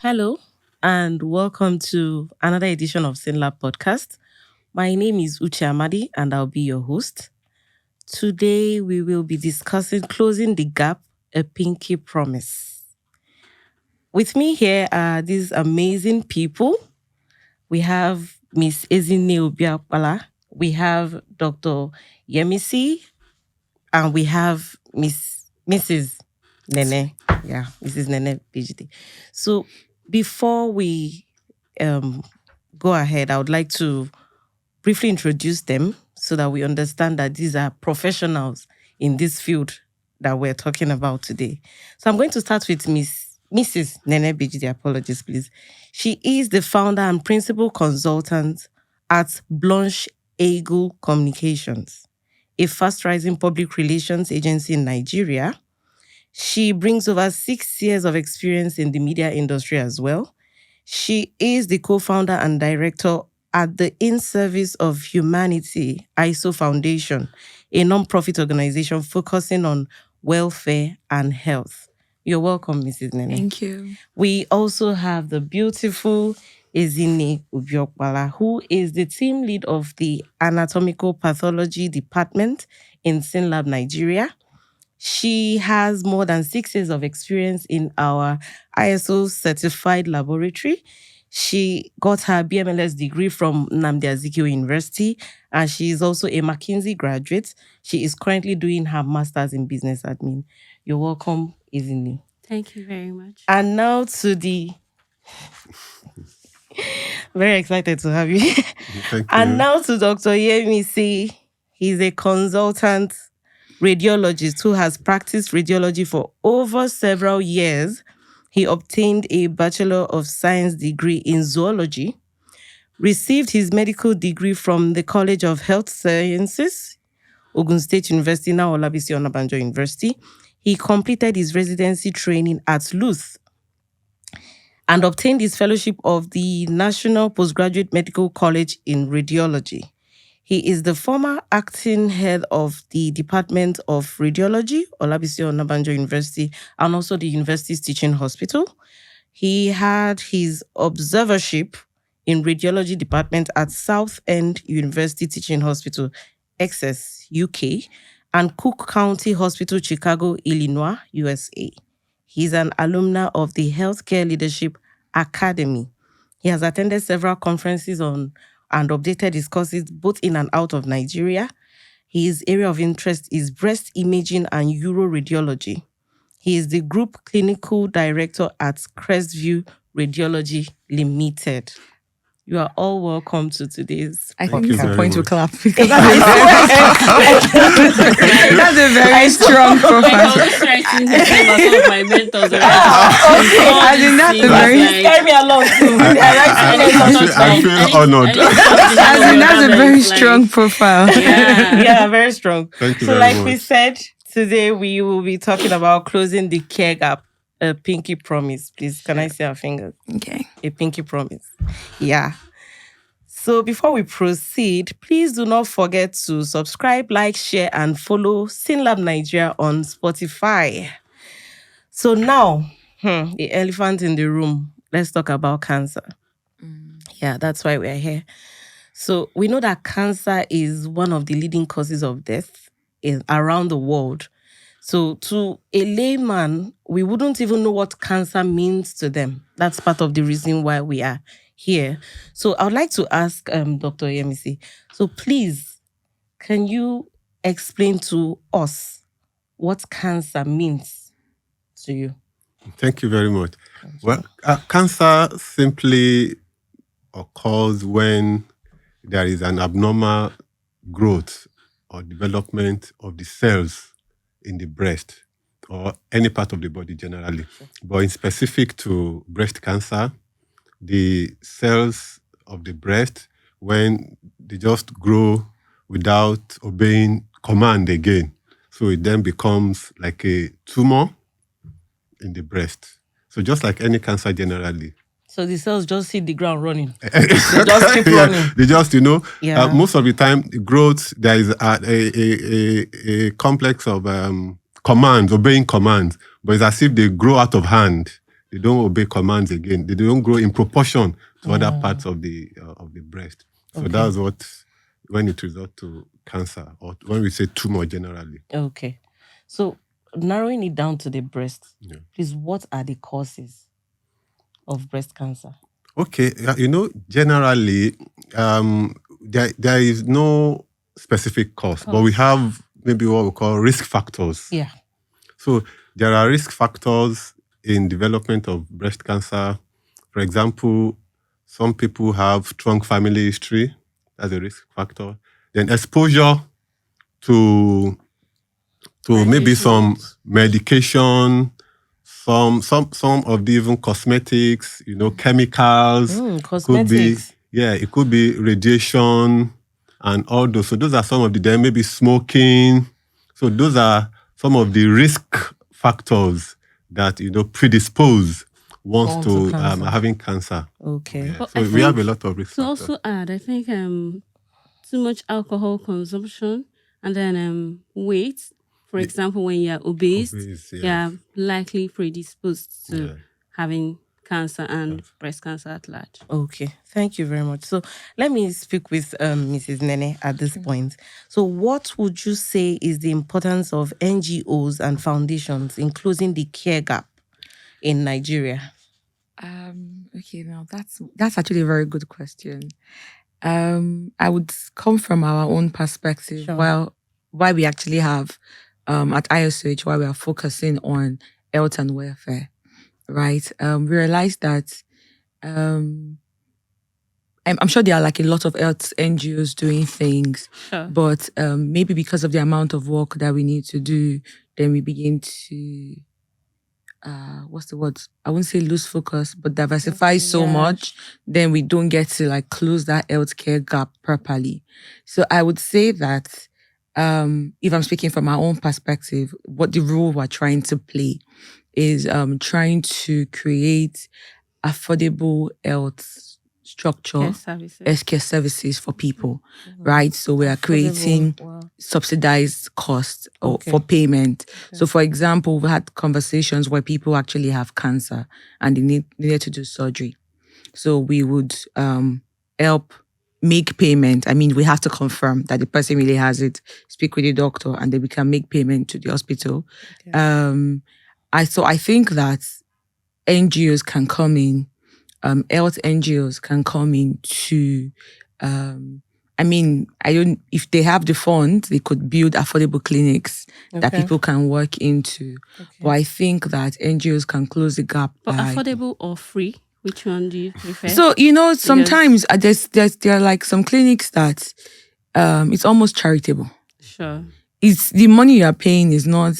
Hello, and welcome to another edition of SYNLAB Podcast. My name is Uchenna Amadi, and I'll be your host. Today, we will be discussing Closing the Gap, a Pinky Promise. With me here are these amazing people. We have Miss Ezinne Obii-Okpala, we have Dr. Yemisi, and we have Mrs. Nene. Yeah, Mrs. Nene Bejide. So before we go ahead, I would like to briefly introduce them so that we understand that these are professionals in this field that we're talking about today. So I'm going to start with Mrs. Nene Bejide. Apologies, please. She is the founder and principal consultant at Blanche Eagle Communications, a fast-rising public relations agency in Nigeria. She brings over 6 years of experience in the media industry as well. She is the co-founder and director at the In Service of Humanity ISO Foundation, a non-profit organization focusing on welfare and health. You're welcome, Mrs. Nene. Thank you. We also have the beautiful Ezinne Obii-Okpala, who is the team lead of the Anatomical Pathology department in SYNLAB Nigeria. She has more than 6 years of experience in our ISO certified laboratory. She got her BMLS degree from Nnamdi Azikiwe University, and she is also a McKinsey graduate. She is currently doing her master's in business admin. You're welcome, Ezinne. Thank you very much. And now to the... Very excited to have you. Thank you. And now to Dr. Yemisi. He's a consultant radiologist who has practiced radiology for over several years. He obtained a Bachelor of Science degree in zoology, received his medical degree from the College of Health Sciences, Ogun State University, now Olabisi Onabanjo University. He completed his residency training at LUTH and obtained his fellowship of the National Postgraduate Medical College in Radiology. He is the former acting head of the Department of Radiology, Olabisi Onabanjo University, and also the university's teaching hospital. He had his observership in Radiology Department at Southend University Teaching Hospital, Essex, UK, and Cook County Hospital, Chicago, Illinois, USA. He's an alumna of the Healthcare Leadership Academy. He has attended several conferences on and updated his courses both in and out of Nigeria. His area of interest is breast imaging and uroradiology. He is the group clinical director at Crestview Radiology Limited. You are all welcome to today's I Thank think you it's a very point to much. clap because that's a very strong I profile. was trying to hit him as one of my mentors already. I think that's a very, Carry me along too. I feel honored. I think that's a very strong profile. Yeah. Yeah, very strong. Thank you So, very like much. we said, today we will be talking about closing the care gap. A pinky promise, please. Can I see our fingers? Okay. A pinky promise. Yeah. So before we proceed, please do not forget to subscribe, like, share, and follow SYNLAB Nigeria on Spotify. So now, the elephant in the room. Let's talk about cancer. Yeah, that's why we're here. So we know that cancer is one of the leading causes of death around the world. So to a layman, we wouldn't even know what cancer means to them. That's part of the reason why we are here. So I would like to ask Dr. Yemisi. So please, can you explain to us what cancer means to you? Thank you very much. Well, cancer simply occurs when there is an abnormal growth or development of the cells in the breast or any part of the body generally. But in specific to breast cancer, the cells of the breast, when they just grow without obeying command again, so it then becomes like a tumor in the breast. So just like any cancer generally. So the cells just hit the ground running. They just keep running. They just, Yeah. most of the time, growth, there is a complex of commands, obeying commands, but it's as if they grow out of hand. They don't obey commands again. They don't grow in proportion to other parts of the breast. So that's what, when it results to cancer, or when we say tumor generally. Okay. So narrowing it down to the breast, Yeah. please, what are the causes of breast cancer? Okay, generally, there is no specific cause, but we have maybe what we call risk factors. Yeah. So there are risk factors in development of breast cancer. For example, some people have strong family history. That's a risk factor. Then exposure to maybe some medication, some of the even cosmetics, chemicals. Cosmetics. It could be radiation and all those. So those are some of the, then maybe smoking. So those are some of the risk factors that, predispose ones to having cancer. Okay. Yeah. But So I we have a think lot of risk to factors. also add, I think too much alcohol consumption and then weight. For example, when you're obese, Obese, yes. you're likely predisposed to Yeah. having cancer and breast cancer at large. Okay, thank you very much. So let me speak with Mrs. Nene at this point. So what would you say is the importance of NGOs and foundations in closing the care gap in Nigeria? Okay, now that's actually a very good question. I would come from our own perspective. Sure. Why we actually have at ISOH, why we are focusing on health and welfare, right? We realize that I'm sure there are like a lot of health NGOs doing things, Sure. but maybe because of the amount of work that we need to do, then we begin to what's the word? I wouldn't say lose focus, but diversify so much, then we don't get to like close that healthcare gap properly. So I would say that if I'm speaking from my own perspective, what the role we're trying to play is trying to create affordable health structure, healthcare services for people, right? So we are creating subsidized costs for payment. So for example, we had conversations where people actually have cancer and they needed to do surgery. So we would help make payment. I mean, we have to confirm that the person really has it, speak with the doctor, and then we can make payment to the hospital. I think that NGOs can come in, health NGOs can come in to, if they have the funds, they could build affordable clinics that people can work into. But I think that NGOs can close the gap. But affordable or free? Which one do you prefer? So, sometimes there are like some clinics that it's almost charitable. Sure. It's the money you are paying is not.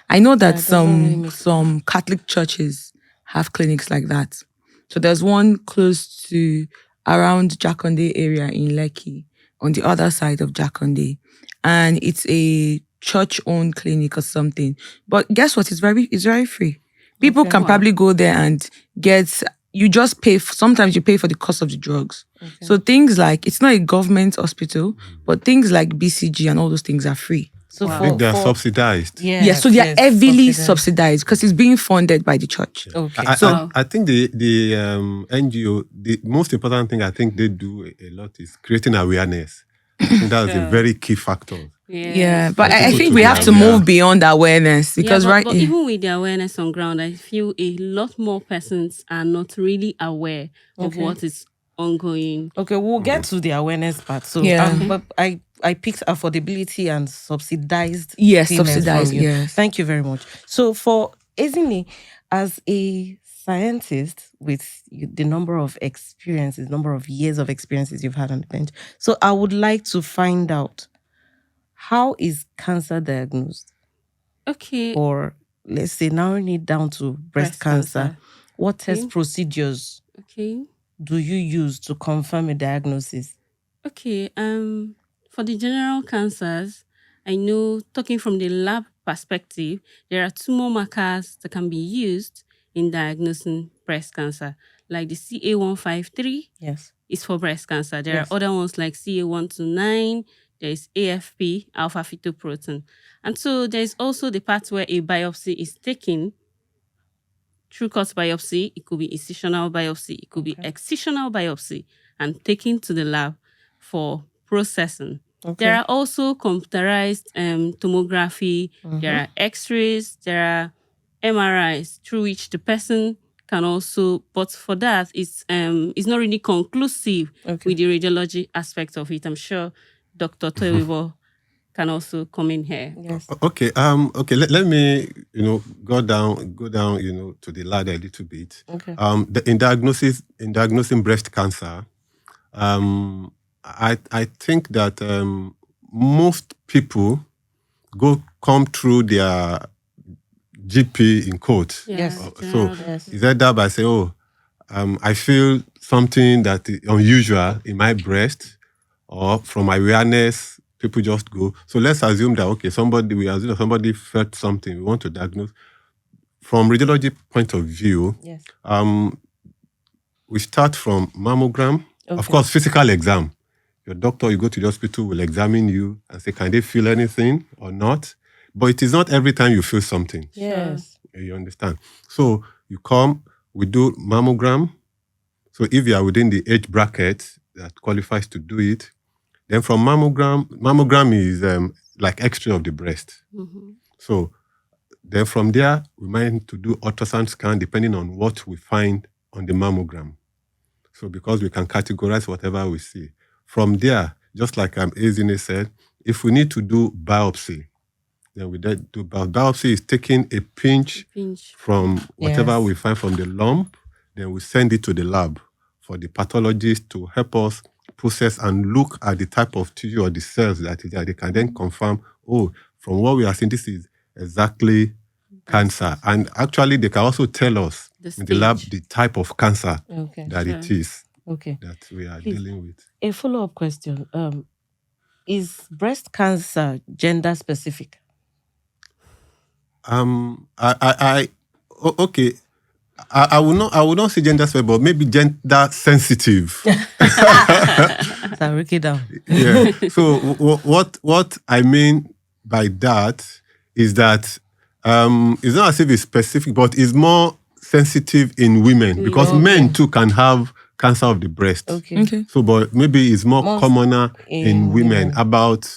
I know that some Catholic churches have clinics like that. So there's one close to around Jakande area in Lekki, on the other side of Jakande, and it's a church-owned clinic or something. But guess what? It's very free. People can probably go there and get. You just pay. Sometimes you pay for the cost of the drugs. So things like, it's not a government hospital, but things like BCG and all those things are free. So I think they are subsidized. So they are heavily subsidized because it's being funded by the church. Okay. I think the NGO, the most important thing I think they do a lot is creating awareness. I think that's a very key factor. But I think we have to move beyond awareness because but even with the awareness on ground, I feel a lot more persons are not really aware of what is ongoing. Okay, we'll get to the awareness part. So, but I picked affordability and subsidized. Yes, subsidized. Yes. Thank you very much. So, for Ezinne, as a scientist with the number of years of experiences you've had on the bench, so I would like to find out, how is cancer diagnosed? Okay. Or let's say narrowing it down to breast cancer. What test procedures do you use to confirm a diagnosis? Okay. For the general cancers, I know, talking from the lab perspective, there are tumor markers that can be used in diagnosing breast cancer, like the CA153. Yes. Is for breast cancer. There are other ones like CA129, there is AFP, alpha fetoprotein. And so there is also the part where a biopsy is taken, true cut biopsy, it could be incisional biopsy, it could be excisional biopsy, and taken to the lab for processing. Okay. There are also computerized tomography, there are x-rays, there are MRIs through which the person can also, but for that, it's not really conclusive with the radiology aspect of it. I'm sure Dr. Toyobo can also come in here. Yes. Okay. Okay. Let me, go down, to the ladder a little bit. Okay. In diagnosing breast cancer, I think that most people come through their GP in quote. Yes. So is that by saying, I feel something that is unusual in my breast, or from my awareness, people just go. So let's assume that somebody felt something, we want to diagnose. From radiology point of view, Yes. We start from mammogram. Of course, physical exam. Your doctor, you go to the hospital, will examine you and say, can they feel anything or not? But it is not every time you feel something. Yes. You understand? So you come, we do mammogram. So if you are within the age bracket that qualifies to do it, then from mammogram is like X-ray of the breast. So then from there, we might need to do ultrasound scan depending on what we find on the mammogram. So because we can categorize whatever we see. From there, just like Ezinne said, if we need to do biopsy, then we do biopsy is taking a pinch from whatever we find from the lump, then we send it to the lab for the pathologist to help us process and look at the type of tissue or the cells that is there. They can then confirm, from what we are seeing, this is exactly cancer. And actually, they can also tell us in the lab the type of cancer that it is that we are dealing with. A follow-up question. Is breast cancer gender specific? I will not say gender specific, but maybe gender sensitive. So break it down. Yeah. So what I mean by that is that it's not as if it's specific, but it's more sensitive in women because men too can have cancer of the breast. Okay. So, but maybe it's more commoner in women. About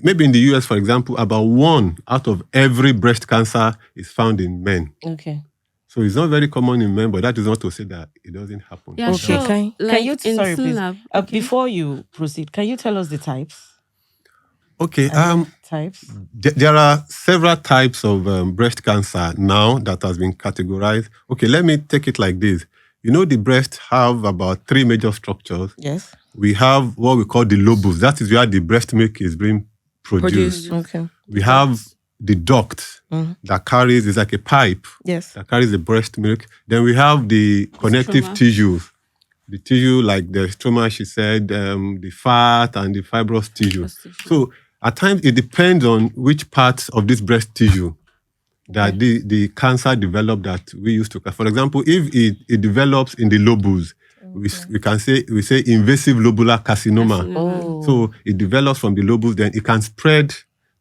maybe in the US, for example, about 1 out of every breast cancer is found in men. Okay. So it's not very common in men, but that is not to say that it doesn't happen. Yeah, Okay. sure. Can you sorry, please. SYNLAB, Before you proceed, can you tell us the types? Okay. Types. There are several types of breast cancer now that has been categorized. Okay, let me take it like this. The breast have about 3 major structures. Yes. We have what we call the lobus. That is where the breast milk is being produced. Okay. We have the duct that carries, it's like a pipe that carries the breast milk. Then we have the connective tissues. The tissue like the stroma, she said, the fat and the fibrous tissue. So at times it depends on which parts of this breast tissue that the cancer developed that we used to. For example, if it develops in the lobus, we say invasive lobular carcinoma. Oh. So it develops from the lobus, then it can spread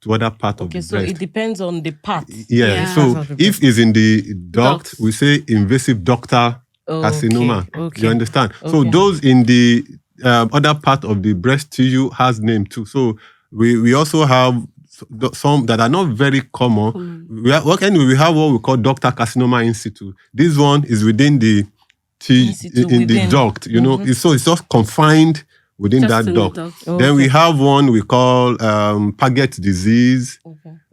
to other part of the breast. So it depends on the part. Yeah. So if it's in the duct, we say invasive ductal carcinoma. Okay. You understand? So those in the other part of the breast tissue has name too. So we also have some that are not very common. We have what we call ductal carcinoma in situ. This one is within the the duct. It's just confined within that duct. Then we have one we call Paget disease.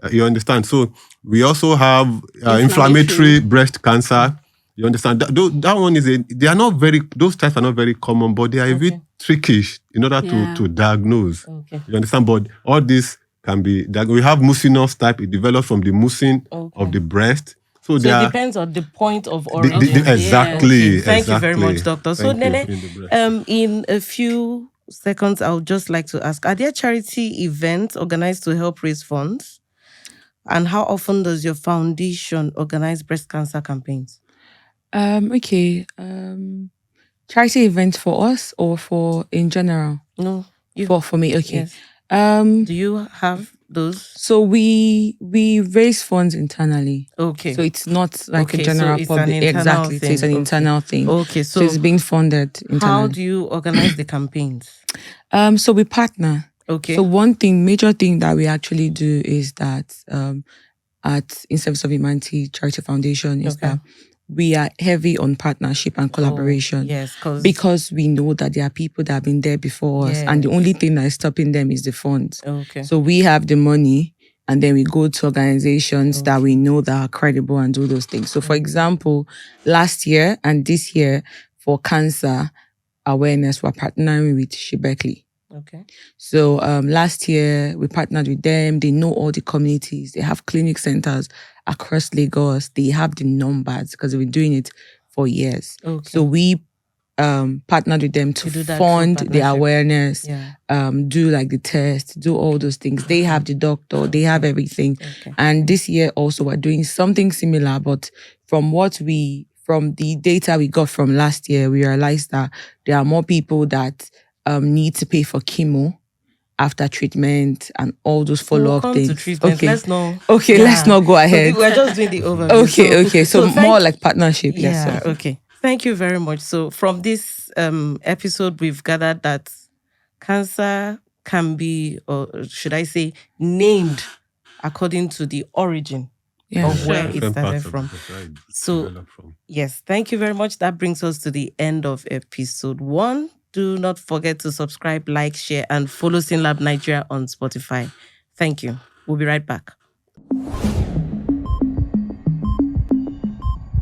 You understand? So we also have inflammatory breast cancer. You understand? That one they are not very, those types are not very common, but they are a bit trickish in order to diagnose. You understand? But all this can be, we have mucinous type, it develops from the mucin of the breast. So it depends on the point of origin. Exactly. Thank you very much, doctor. So Nene, in a few seconds, I would just like to ask, are there charity events organized to help raise funds? And how often does your foundation organize breast cancer campaigns? Charity events for us or for in general? No, For me, okay. Yes. Do you have those? So we raise funds internally. Okay. So it's not like a Okay, general so it's public. an internal Exactly. So it's an thing. internal thing. Okay, So so it's being funded internally. how do you organize the campaigns? So we partner. Okay. So major thing that we actually do is that at In Service of Humanity Charity Foundation is that we are heavy on partnership and collaboration. Yes, because we know that there are people that have been there before us, and the only thing that is stopping them is the funds. Okay. So we have the money, and then we go to organizations that we know that are credible and do those things. So, for example, last year and this year for cancer awareness, we're partnering with Shibekli. Okay. So last year we partnered with them. They know all the communities. They have clinic centers across Lagos. They have the numbers because they've been doing it for years. Okay. So we partnered with them to fund the awareness, do like the test, do all those things. They have the doctor, they have everything. Okay. And this year also we're doing something similar, but from the data we got from last year, we realized that there are more people that need to pay for chemo after treatment and all those follow-up things. Okay. Let's not. Okay, let's not go ahead. So we're just doing the overview. Okay. So more like partnership. Yeah. Yes. So. Okay. Thank you very much. So from this episode, we've gathered that cancer can be, or should I say, named according to the origin of where it started from. So, yes, thank you very much. That brings us to the end of episode 1. Do not forget to subscribe, like, share, and follow SYNLAB Nigeria on Spotify. Thank you. We'll be right back.